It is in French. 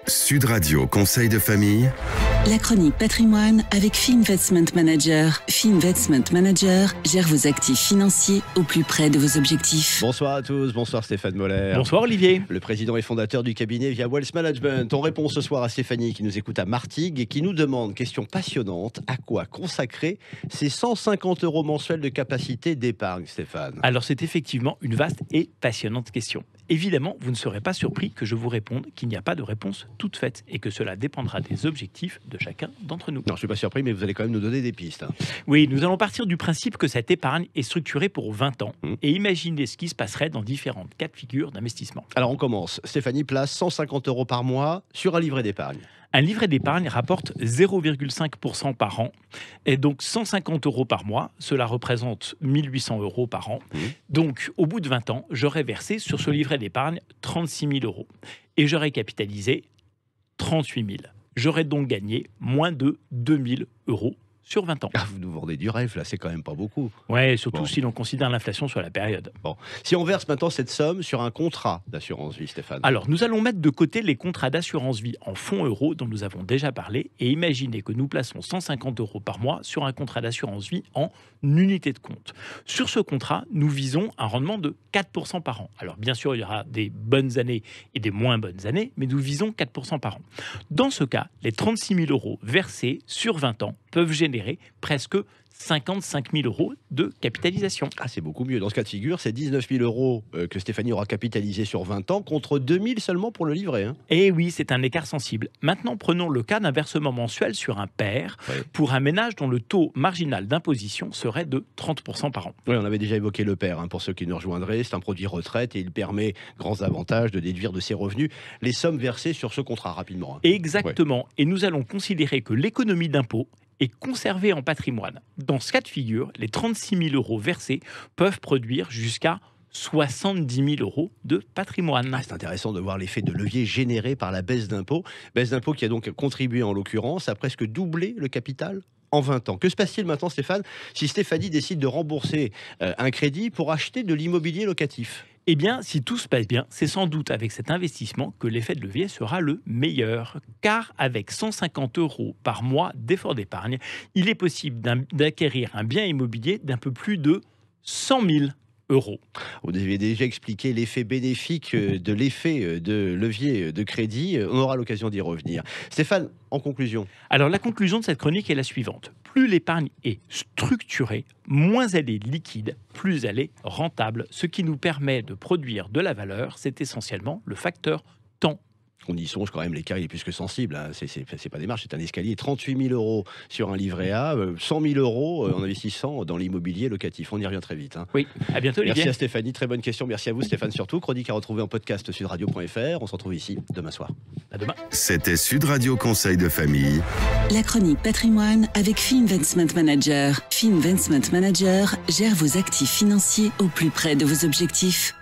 Sud Radio Conseil de famille. La chronique patrimoine avec Fee Investment Manager. Fee Investment Manager gère vos actifs financiers au plus près de vos objectifs. Bonsoir à tous, bonsoir Stéphane Moller. Bonsoir Olivier. Le président et fondateur du cabinet Via Wealth Management. On répond ce soir à Stéphanie qui nous écoute à Martigues et qui nous demande, question passionnante, à quoi consacrer ces 150 € mensuels de capacité d'épargne, Stéphane? Alors c'est effectivement une vaste et passionnante question. Évidemment, vous ne serez pas surpris que je vous réponde qu'il n'y a pas de réponse toute faite et que cela dépendra des objectifs de chacun d'entre nous. Non, je ne suis pas surpris, mais vous allez quand même nous donner des pistes. Oui, nous allons partir du principe que cette épargne est structurée pour 20 ans et imaginer ce qui se passerait dans différentes cas de figure d'investissement. Alors on commence. Stéphanie place 150 € par mois sur un livret d'épargne. Un livret d'épargne rapporte 0,5% par an. Et donc 150 € par mois, cela représente 1800 € par an. Donc au bout de 20 ans, j'aurais versé sur ce livret d'épargne 36 000 €. Et j'aurais capitalisé 38 000. J'aurais donc gagné moins de 2 000 € sur 20 ans. Ah, vous nous vendez du rêve, là, c'est quand même pas beaucoup. Ouais, surtout si l'on considère l'inflation sur la période. Bon. Si on verse maintenant cette somme sur un contrat d'assurance vie, Stéphane. Alors, nous allons mettre de côté les contrats d'assurance vie en fonds euros dont nous avons déjà parlé et imaginer que nous plaçons 150 € par mois sur un contrat d'assurance vie en unité de compte. Sur ce contrat, nous visons un rendement de 4% par an. Alors, bien sûr, il y aura des bonnes années et des moins bonnes années, mais nous visons 4% par an. Dans ce cas, les 36 000 € versés sur 20 ans peuvent générer presque 55 000 € de capitalisation. Ah, c'est beaucoup mieux. Dans ce cas de figure, c'est 19 000 € que Stéphanie aura capitalisé sur 20 ans contre 2 000 seulement pour le livret. Et oui, c'est un écart sensible. Maintenant, prenons le cas d'un versement mensuel sur un père pour un ménage dont le taux marginal d'imposition serait de 30% par an. Oui, on avait déjà évoqué le père. Pour ceux qui nous rejoindraient, c'est un produit retraite et il permet grands avantages de déduire de ses revenus les sommes versées sur ce contrat rapidement. Exactement. Et nous allons considérer que l'économie d'impôt est conservée en patrimoine. Dans ce cas de figure, les 36 000 € versés peuvent produire jusqu'à 70 000 € de patrimoine. Ah, c'est intéressant de voir l'effet de levier généré par la baisse d'impôt. Baisse d'impôt qui a donc contribué en l'occurrence à presque doubler le capital en 20 ans. Que se passe-t-il maintenant, Stéphane, si Stéphanie décide de rembourser un crédit pour acheter de l'immobilier locatif ? Eh bien, si tout se passe bien, c'est sans doute avec cet investissement que l'effet de levier sera le meilleur. Car avec 150 € par mois d'effort d'épargne, il est possible d'acquérir un bien immobilier d'un peu plus de 100 000 €. Vous avez déjà expliqué l'effet bénéfique de l'effet de levier de crédit. On aura l'occasion d'y revenir. Stéphane, en conclusion. Alors la conclusion de cette chronique est la suivante. Plus l'épargne est structurée, moins elle est liquide, plus elle est rentable. Ce qui nous permet de produire de la valeur, c'est essentiellement le facteur temps. On y songe quand même, l'écart il est plus que sensible. C'est pas des marches, c'est un escalier. 38 000 € sur un livret A, 100 000 € en investissant dans l'immobilier locatif. On y revient très vite. Oui, à bientôt Olivier. Merci à Stéphanie, très bonne question. Merci à vous Stéphane surtout. Chronique à retrouver en podcast sudradio.fr. On se retrouve ici demain soir. À demain. C'était Sud Radio Conseil de famille. La chronique patrimoine avec Fee Investment Manager. Fee Investment Manager gère vos actifs financiers au plus près de vos objectifs.